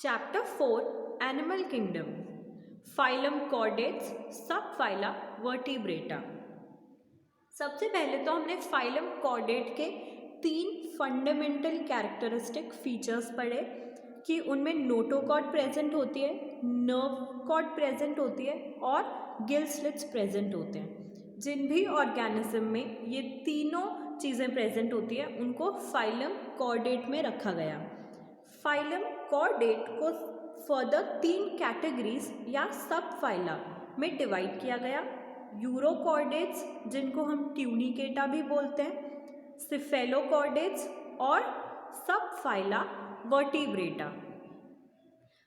Chapter 4 animal kingdom phylum chordates सब phyla vertebrata. सबसे पहले तो हमने फाइलम कॉर्डेट के 3 फंडामेंटल कैरेक्टरिस्टिक फीचर्स पढ़े कि उनमें नोटोकॉर्ड प्रेजेंट होती है, नर्व कॉर्ड प्रेजेंट होती है और गिल स्लिट्स प्रेजेंट होते हैं। जिन भी ऑर्गेनिज्म में ये तीनों चीज़ें प्रेजेंट होती है उनको फाइलम कॉर्डेट में रखा गया। फाइलम कॉर्डेट को फर्दर 3 कैटेगरीज या सब फाइला में डिवाइड किया गया। यूरोकॉर्डेट्स जिनको हम ट्यूनिकेटा भी बोलते हैं, सिफेलोकॉर्डेट्स और सब फाइला वर्टिब्रेटा।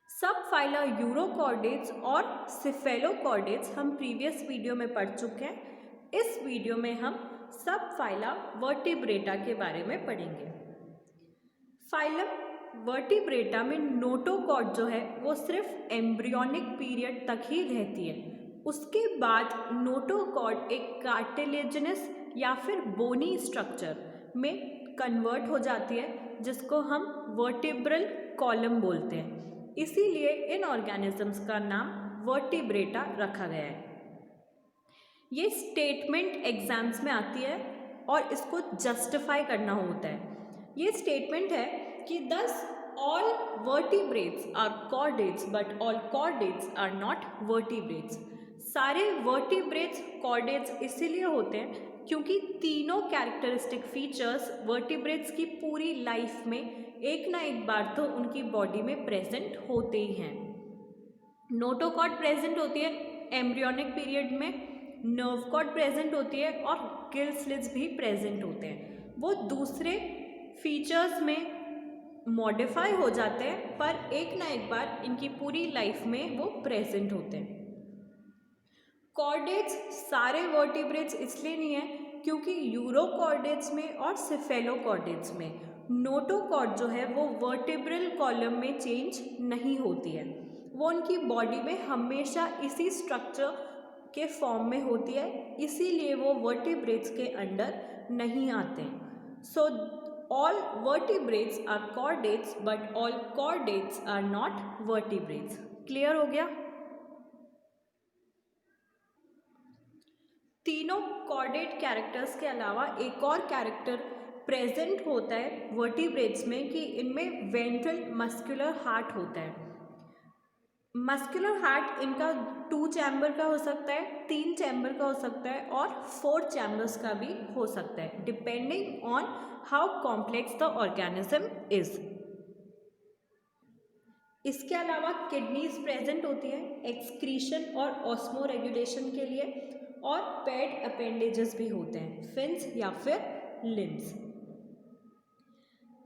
सब फाइला यूरोकॉर्डेट्स और सिफेलोकॉर्डेट्स हम प्रीवियस वीडियो में पढ़ चुके हैं। इस वीडियो में हम सब फाइला वर्टिब्रेटा के बारे में पढ़ेंगे। फाइलम वर्टिब्रेटा में नोटोकॉर्ड जो है वो सिर्फ एम्ब्रियोनिक पीरियड तक ही रहती है। उसके बाद नोटोकॉर्ड एक कार्टिलेजिनस या फिर बोनी स्ट्रक्चर में कन्वर्ट हो जाती है जिसको हम वर्टिब्रल कॉलम बोलते हैं। इसीलिए इन ऑर्गेनिजम्स का नाम वर्टिब्रेटा रखा गया है। ये स्टेटमेंट एग्जाम्स में आती है और इसको जस्टिफाई करना होता है। ये स्टेटमेंट है कि thus all vertebrates are chordates but all chordates are not vertebrates। सारे vertebrates chordates इसीलिए होते हैं क्योंकि तीनों कैरेक्टरिस्टिक फीचर्स vertebrates की पूरी लाइफ में एक ना एक बार तो उनकी बॉडी में प्रेजेंट होते ही हैं। नोटोकॉर्ड प्रेजेंट होती है एम्ब्रियोनिक पीरियड में, नर्व कॉर्ड प्रेजेंट होती है और गिल स्लिट्स भी प्रेजेंट होते हैं। वो दूसरे फीचर्स में मॉडिफाई हो जाते हैं पर एक ना एक बार इनकी पूरी लाइफ में वो प्रेजेंट होते हैं। कॉर्डेट्स सारे वर्टिब्रेट्स इसलिए नहीं है क्योंकि यूरोकॉर्डेट्स में और सिफेलोकॉर्डेट्स में नोटोकॉर्ड जो है वो वर्टिब्रल कॉलम में चेंज नहीं होती है। वो उनकी बॉडी में हमेशा इसी स्ट्रक्चर के फॉर्म में होती है, इसीलिए वो वर्टिब्रेट्स के अंडर नहीं आते हैं। सो all vertebrates are chordates but all chordates are not vertebrates। Clear हो गया? तीनों कॉर्डेट कैरेक्टर्स के अलावा एक और कैरेक्टर प्रेजेंट होता है वर्टिब्रेट्स में कि इनमें वेंट्रल मस्कुलर हार्ट होता है। मस्कुलर हार्ट इनका 2 चैम्बर का हो सकता है, 3 चैम्बर का हो सकता है और 4 चैम्बर्स का भी हो सकता है depending on how complex the organism is. इसके अलावा किडनीज प्रेजेंट होती है एक्सक्रीशन और ऑस्मो रेगुलेशन के लिए और पेड अपेंडेजेस भी होते हैं, फिन्स या फिर लिम्स।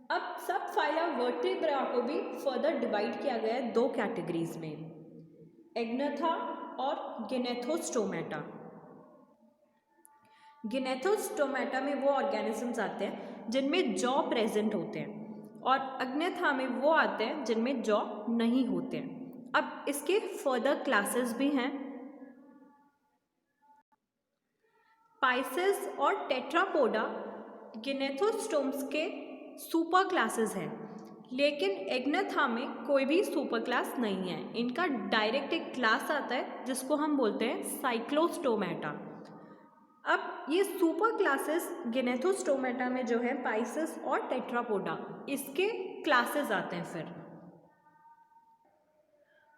अब सब फाइला वर्टिब्रा को भी फर्दर डिवाइड किया गया है 2 कैटेगरीज में, एग्नेथा और गिनेथोस्टोमेटा। गिनेथोस्टोमेटा में वो ऑर्गेनिजम्स आते हैं जिनमें जॉ प्रेजेंट होते हैं और अग्नेथा में वो आते हैं जिनमें जॉ नहीं होते हैं। अब इसके फर्दर क्लासेस भी हैं। पाइसेस और टेट्रापोडा गिनेथोस्टोम्स के सुपर क्लासेस हैं, लेकिन एग्नेथा में कोई भी सुपर क्लास नहीं है। इनका डायरेक्ट एक क्लास आता है जिसको हम बोलते हैं साइक्लोस्टोमेटा। अब ये सुपर क्लासेस गिनेथोस्टोमेटा में जो है पाइसेस और टेट्रापोडा, इसके क्लासेस आते हैं। फिर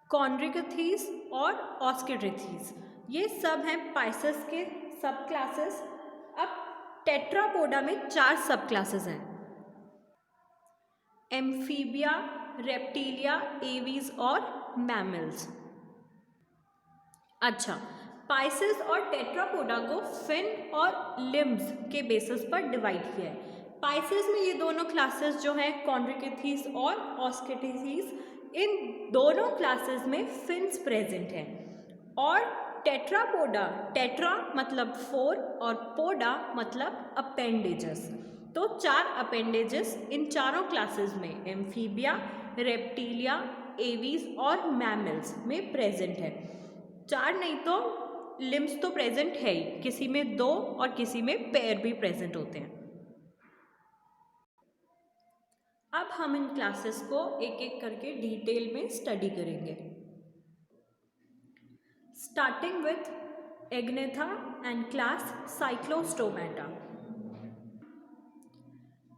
कॉन्ड्रिकथीस और ऑस्किट्रिथीस ये सब हैं पाइसेस के सब क्लासेस। अब टेट्रापोडा में 4 सब क्लासेस हैं, एम्फीबिया, रेप्टिलिया, एवीज और मैमल्स। अच्छा, पाइसेस और टेट्रापोडा को फिन और लिम्स के बेसिस पर डिवाइड किया है। पाइसेस में ये दोनों क्लासेस जो हैं कॉन्ड्रिकथीस और ऑस्किट्रिथीस, इन दोनों क्लासेस में फिन्स प्रेजेंट हैं। और टेट्रापोडा, टेट्रा मतलब 4 और पोडा मतलब अपेंडेजेस, तो 4 अपेंडेजेस इन चारों क्लासेस में एम्फीबिया, रेप्टिलिया, एवीज और मैमल्स में प्रेजेंट है। 4 नहीं तो लिम्स तो प्रेजेंट है ही, किसी में 2 और किसी में पैर भी प्रेजेंट होते हैं। अब हम इन क्लासेस को एक एक करके डिटेल में स्टडी करेंगे, starting with Agnatha and class Cyclostomata.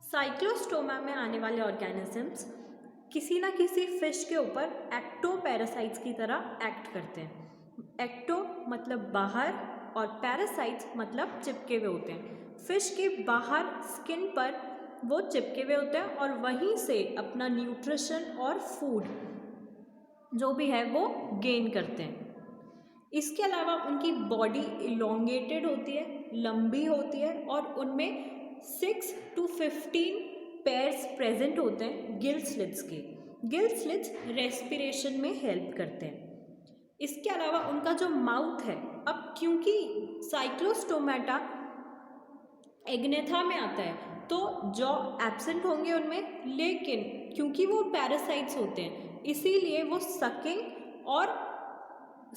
Cyclostoma में आने वाले ऑर्गेनिजम्स किसी ना किसी फिश के ऊपर एक्टोपैरासाइट्स की तरह एक्ट करते हैं। एक्टो मतलब बाहर और पैरासाइट्स मतलब चिपके हुए होते हैं। फिश के बाहर स्किन पर वो चिपके हुए होते हैं और वहीं से अपना न्यूट्रिशन और फूड जो भी है वो गेन करते हैं। इसके अलावा उनकी बॉडी इलोंगेटेड होती है, लंबी होती है और उनमें 6 to 15 पेयर्स प्रेजेंट होते हैं गिल स्लिट्स के। गिल स्लिट्स रेस्पिरेशन में हेल्प करते हैं। इसके अलावा उनका जो माउथ है, अब क्योंकि साइक्लोस्टोमेटा एग्नेथा में आता है तो जॉ एब्सेंट होंगे उनमें, लेकिन क्योंकि वो पैरासाइट्स होते हैं इसीलिए वो सकिंग और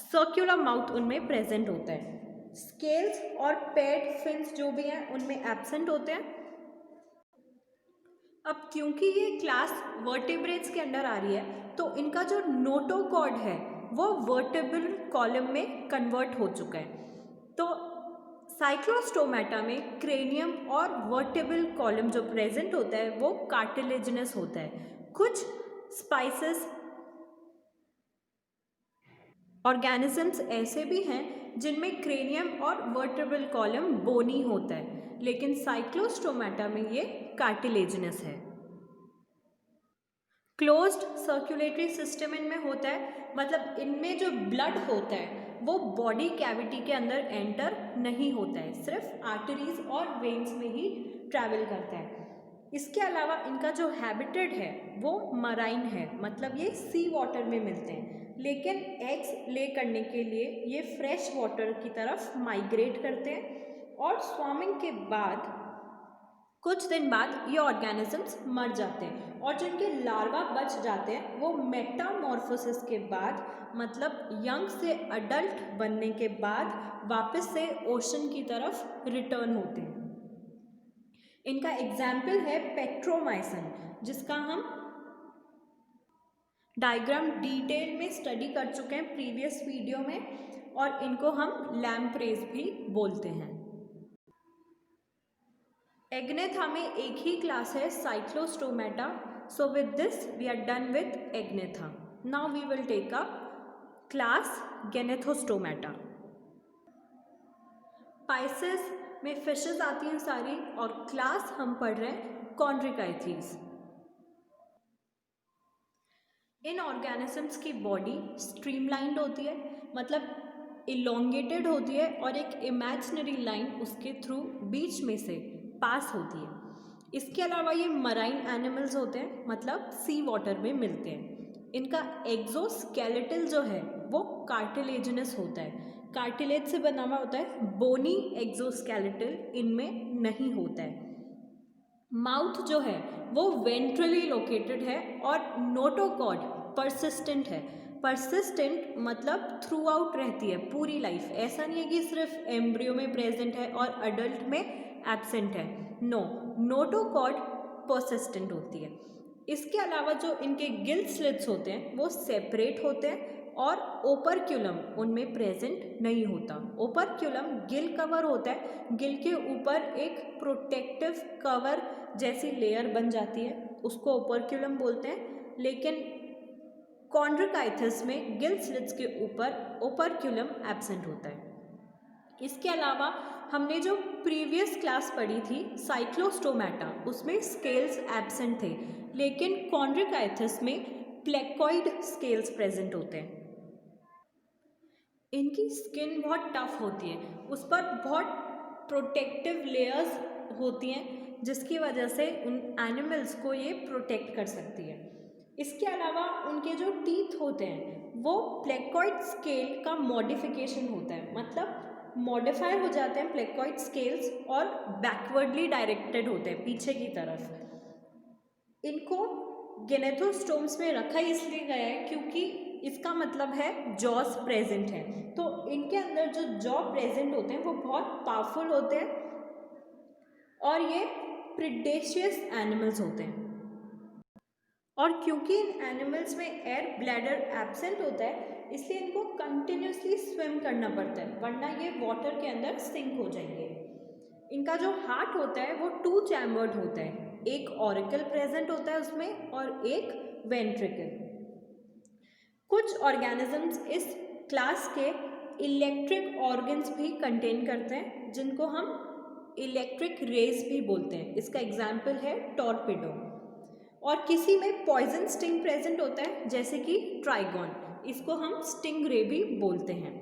सर्कुलर माउथ उनमें प्रेजेंट होता है। स्केल्स और पेड फिन्स जो भी हैं उनमें एब्सेंट होते हैं। अब क्योंकि ये क्लास वर्टिब्रेट्स के अंडर आ रही है तो इनका जो नोटोकॉर्ड है वो वर्टिब्रल कॉलम में कन्वर्ट हो चुका है। तो साइक्लोस्टोमेटा में क्रेनियम और वर्टिब्रल कॉलम जो प्रेजेंट होता है वो कार्टिलेजिनस होता है। कुछ स्पाइसेस ऑर्गेनिजम्स ऐसे भी हैं जिनमें क्रेनियम और वर्टिब्रल कॉलम बोनी होता है, लेकिन साइक्लोस्टोमेटा में ये कार्टिलेजिनस है। क्लोज्ड सर्कुलेटरी सिस्टम इनमें होता है, मतलब इनमें जो ब्लड होता है वो बॉडी कैविटी के अंदर एंटर नहीं होता है, सिर्फ आर्टरीज और वेन्स में ही ट्रैवल करता है। इसके अलावा इनका जो हैबिटेट है वो मराइन है, मतलब ये सी वाटर में मिलते हैं, लेकिन एग्स ले करने के लिए ये फ्रेश वाटर की तरफ माइग्रेट करते हैं और स्वार्मिंग के बाद कुछ दिन बाद ये ऑर्गेनिजम्स मर जाते हैं और जिनके लार्वा बच जाते हैं वो मेटामॉर्फोसिस के बाद, मतलब यंग से अडल्ट बनने के बाद वापस से ओशन की तरफ रिटर्न होते हैं। इनका एग्जाम्पल है पेट्रोमाइसिन, जिसका हम डायग्राम डिटेल में स्टडी कर चुके हैं प्रीवियस वीडियो में, और इनको हम लैम्प्रेज भी बोलते हैं। एग्नेथा में एक ही क्लास है cyclostomata, so with this we are done with agnatha. Now we will take up class gnathostomata. Pisces में फिशेस आती हैं सारी, और क्लास हम पढ़ रहे हैं कॉन्ड्रिकाइथीज। इन ऑर्गेनिजम्स की बॉडी स्ट्रीमलाइंड होती है, मतलब इलोंगेटेड होती है और एक इमेजिनरी लाइन उसके थ्रू बीच में से पास होती है। इसके अलावा ये मराइन एनिमल्स होते हैं, मतलब सी वाटर में मिलते हैं। इनका एक्सोस्केलेटल जो है वो कार्टिलेजिनस होता है, कार्टिलेज से बना हुआ होता है, बोनी एक्सोस्केलेटल इनमें नहीं होता है। माउथ जो है वो वेंट्रली लोकेटेड है और नोटोकॉर्ड परसिस्टेंट है। परसिस्टेंट मतलब थ्रू आउट रहती है पूरी लाइफ, ऐसा नहीं है कि सिर्फ एम्ब्रियो में प्रेजेंट है और अडल्ट में एब्सेंट है। नो, नोटोकॉर्ड परसिस्टेंट होती है। इसके अलावा जो इनके गिल स्लिट्स होते हैं वो सेपरेट होते हैं और ओपरक्यूलम उनमें प्रेजेंट नहीं होता। ओपरक्यूलम गिल कवर होता है, गिल के ऊपर एक प्रोटेक्टिव कवर जैसी लेयर बन जाती है, उसको ओपरक्यूलम बोलते हैं। लेकिन कॉन्ड्रिकाइथिस में गिल स्लिट्स के ऊपर ओपरक्यूलम एब्सेंट होता है। इसके अलावा हमने जो प्रीवियस क्लास पढ़ी थी साइक्लोस्टोमेटा, उसमें स्केल्स एब्सेंट थे, लेकिन कॉन्ड्रिकाइथिस में प्लेकॉइड स्केल्स प्रेजेंट होते हैं। इनकी स्किन बहुत टफ होती है, उस पर बहुत प्रोटेक्टिव लेयर्स होती हैं, जिसकी वजह से उन एनिमल्स को ये प्रोटेक्ट कर सकती है। इसके अलावा उनके जो टीथ होते हैं वो प्लेकॉइड स्केल का मॉडिफिकेशन होता है, मतलब मॉडिफाई हो जाते हैं प्लेकॉइड स्केल्स और बैकवर्डली डायरेक्टेड होते हैं पीछे की तरफ। इनको गैनेथोस्टोम्स में रखा इसलिए गया है क्योंकि इसका मतलब है जॉस प्रेजेंट है, तो इनके अंदर जो जॉ प्रेजेंट होते हैं वो बहुत पावरफुल होते हैं और ये प्रीडेशियस एनिमल्स होते हैं। और क्योंकि इन एनिमल्स में एयर ब्लैडर एब्सेंट होता है इसलिए इनको कंटिन्यूसली स्विम करना पड़ता है, वरना ये वाटर के अंदर सिंक हो जाएंगे। इनका जो हार्ट होता है वो 2 चैम्बर्ड होता है, एक ऑरिकल प्रेजेंट होता है उसमें और एक वेंट्रिकल। कुछ ऑर्गेनिजम्स इस क्लास के इलेक्ट्रिक ऑर्गन्स भी कंटेन करते हैं जिनको हम इलेक्ट्रिक रेज भी बोलते हैं। इसका एग्जाम्पल है टॉर्पेडो। और किसी में पॉइजन स्टिंग प्रेजेंट होता है जैसे कि ट्राइगॉन, इसको हम स्टिंग रे भी बोलते हैं।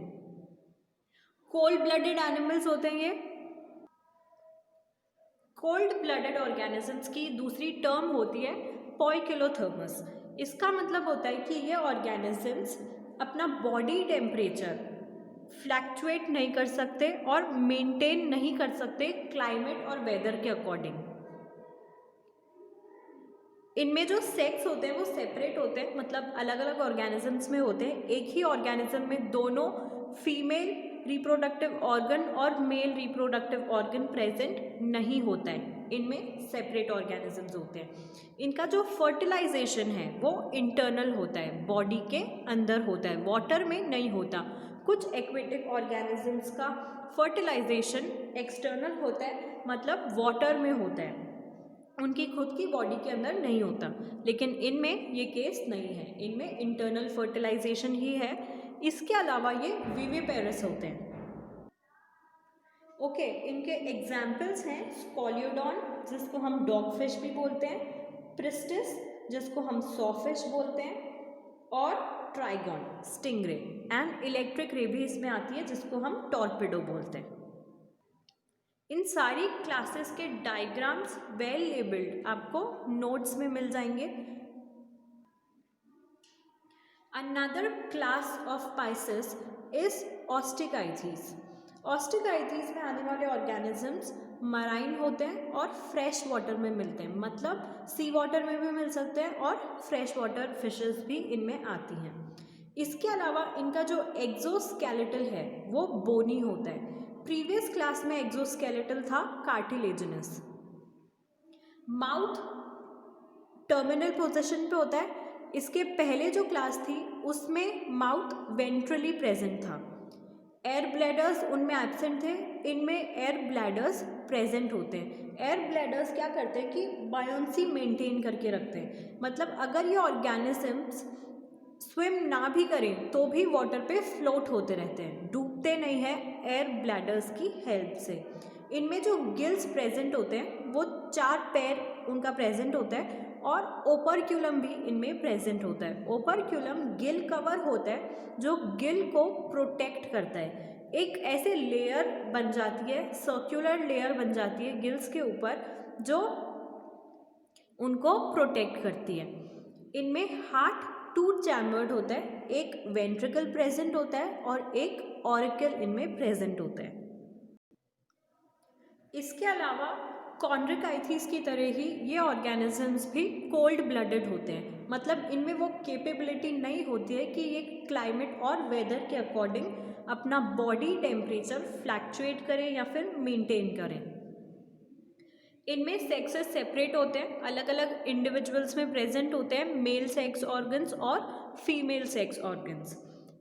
कोल्ड ब्लडेड एनिमल्स होते हैं ये। कोल्ड ब्लडेड ऑर्गेनिजम्स की दूसरी टर्म होती है पोइकिलोथर्मस। इसका मतलब होता है कि ये ऑर्गेनिजम्स अपना बॉडी टेम्परेचर फ्लैक्चुएट नहीं कर सकते और मेंटेन नहीं कर सकते क्लाइमेट और वेदर के अकॉर्डिंग। इनमें जो सेक्स होते हैं वो सेपरेट होते हैं, मतलब अलग अलग ऑर्गेनिजम्स में होते हैं। एक ही ऑर्गेनिज्म में दोनों फीमेल रिप्रोडक्टिव ऑर्गन और मेल रिप्रोडक्टिव ऑर्गन प्रेजेंट नहीं होता है, इनमें सेपरेट ऑर्गेनिजम्स होते हैं। इनका जो फर्टिलाइजेशन है वो इंटरनल होता है, बॉडी के अंदर होता है, वाटर में नहीं होता। कुछ एक्वेटिक ऑर्गेनिजम्स का फर्टिलाइजेशन एक्सटर्नल होता है, मतलब वाटर में होता है, उनकी खुद की बॉडी के अंदर नहीं होता। लेकिन इनमें ये केस नहीं है, इनमें इंटरनल फर्टिलाइजेशन ही है। इसके अलावा ये विविपेरस होते हैं। ओके, इनके एग्जाम्पल्स हैं स्कॉलियोडॉन जिसको हम डॉगफिश भी बोलते हैं, प्रिस्टिस जिसको हम सॉफिश बोलते हैं, और trigon stingray, and electric ray भी इसमें आती है जिसको हम टॉर्पेडो बोलते हैं। इन सारी क्लासेस के डायग्राम्स वेल लेबल्ड आपको नोट्स में मिल जाएंगे। Another class of pisces is osteichthyes. Osteichthyes में आने वाले ऑर्गेनिजम्स मराइन होते हैं और फ्रेश वाटर में मिलते हैं, मतलब सी वाटर में भी मिल सकते हैं और फ्रेश वाटर फिशेस भी इनमें आती हैं। इसके अलावा इनका जो एक्सोस्केलेटल है वो बोनी होता है। प्रीवियस क्लास में एक्सोस्केलेटल था कार्टिलेजिनस। माउथ टर्मिनल पोजीशन पे होता है। इसके पहले जो क्लास थी उसमें माउथ वेंट्रली प्रेजेंट था। एयर ब्लैडर्स उनमें एब्सेंट थे, इनमें एयर ब्लैडर्स प्रेजेंट होते हैं। एयर ब्लैडर्स क्या करते हैं कि बायोंसी मेंटेन करके रखते हैं, मतलब अगर ये ऑर्गेनिजम्स स्विम ना भी करें तो भी वाटर पे फ्लोट होते रहते हैं, डूबते नहीं हैं एयर ब्लैडर्स की हेल्प से। इनमें जो गिल्स प्रेजेंट होते हैं वो 4 पैर उनका प्रेजेंट होता है और ओपरक्यूलम भी इनमें प्रेजेंट होता है। ओपरक्यूलम गिल कवर होता है जो गिल को प्रोटेक्ट करता है। एक ऐसे लेयर बन जाती है, सर्कुलर लेयर बन जाती है गिल्स के ऊपर जो उनको प्रोटेक्ट करती है। इनमें हार्ट 2 चैम्बर्ड होता है, एक वेंट्रिकल प्रेजेंट होता है और एक ऑरिकल इनमें प्रेजेंट होता है। इसके अलावा कॉन्ड्रिकाइथीस की तरह ही ये ऑर्गेनिजम्स भी कोल्ड ब्लडेड होते हैं, मतलब इनमें वो कैपेबिलिटी नहीं होती है कि ये क्लाइमेट और वेदर के अकॉर्डिंग अपना बॉडी टेम्परेचर फ्लैक्चुएट करें या फिर मेंटेन करें। इनमें सेक्सेस सेपरेट होते हैं, अलग अलग इंडिविजुअल्स में प्रेजेंट होते हैं मेल सेक्स ऑर्गन्स और फीमेल सेक्स ऑर्गन्स।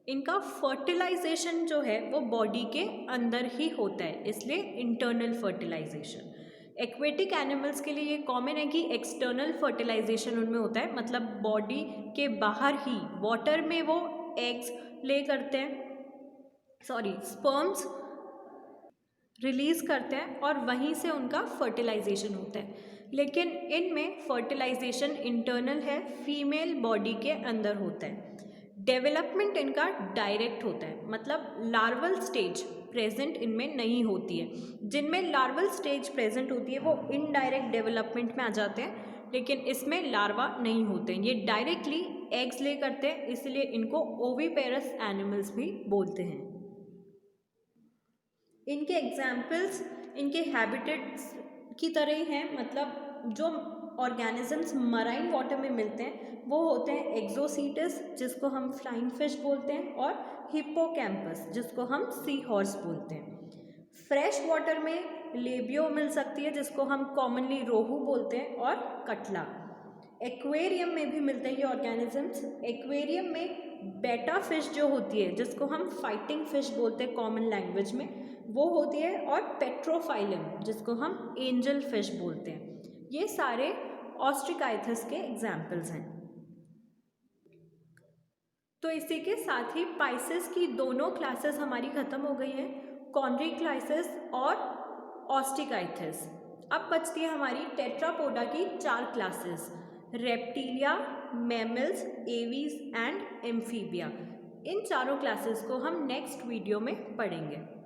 इनका फर्टिलाइजेशन जो है वो बॉडी के अंदर ही होता है, इसलिए इंटरनल फर्टिलाइजेशन। एक्वेटिक एनिमल्स के लिए ये कॉमन है कि एक्सटर्नल फर्टिलाइजेशन उनमें होता है, मतलब बॉडी के बाहर ही वाटर में वो एग्स ले करते हैं, स्पर्म्स रिलीज करते हैं और वहीं से उनका फर्टिलाइजेशन होता है। लेकिन इनमें फर्टिलाइजेशन इंटरनल है, फीमेल बॉडी के अंदर होता है। डेवलपमेंट इनका डायरेक्ट होता है, मतलब लार्वल स्टेज प्रेजेंट इनमें नहीं होती है। जिनमें लार्वल स्टेज प्रेजेंट होती है वो इनडायरेक्ट डेवलपमेंट में आ जाते हैं, लेकिन इसमें लार्वा नहीं होते हैं, ये डायरेक्टली एग्स ले करते हैं, इसलिए इनको ओविपेरस एनिमल्स भी बोलते हैं। इनके एग्जाम्पल्स इनके हैबिटेट्स की तरह ही हैं, मतलब जो ऑर्गेनिजम्स मराइन वाटर में मिलते हैं वो होते हैं एक्सोसीटस जिसको हम फ्लाइंग फिश बोलते हैं और हिप्पोकैम्पस जिसको हम सी हॉर्स बोलते हैं। फ्रेश वाटर में लेबियो मिल सकती है जिसको हम कॉमनली रोहू बोलते हैं और कटला। एक्वेरियम में भी मिलते हैं ये ऑर्गेनिजम्स। एक्वेरियम में बेटा फिश जो होती है, जिसको हम फाइटिंग फिश बोलते हैं कॉमन लैंग्वेज में, वो होती है, और पेट्रोफाइलम जिसको हम एंजल फिश बोलते हैं। ये सारे ऑस्ट्रिकाइथस के एग्जाम्पल्स हैं। तो इसी के साथ ही पाइसेस की दोनों क्लासेस हमारी खत्म हो गई हैं, कॉन्ड्रिक्लाइसिस और ऑस्ट्रिकाइथस। अब बचती है हमारी टेट्रापोडा की 4 classes, reptilia, mammals, aves and amphibia. इन चारों क्लासेस को हम नेक्स्ट वीडियो में पढ़ेंगे।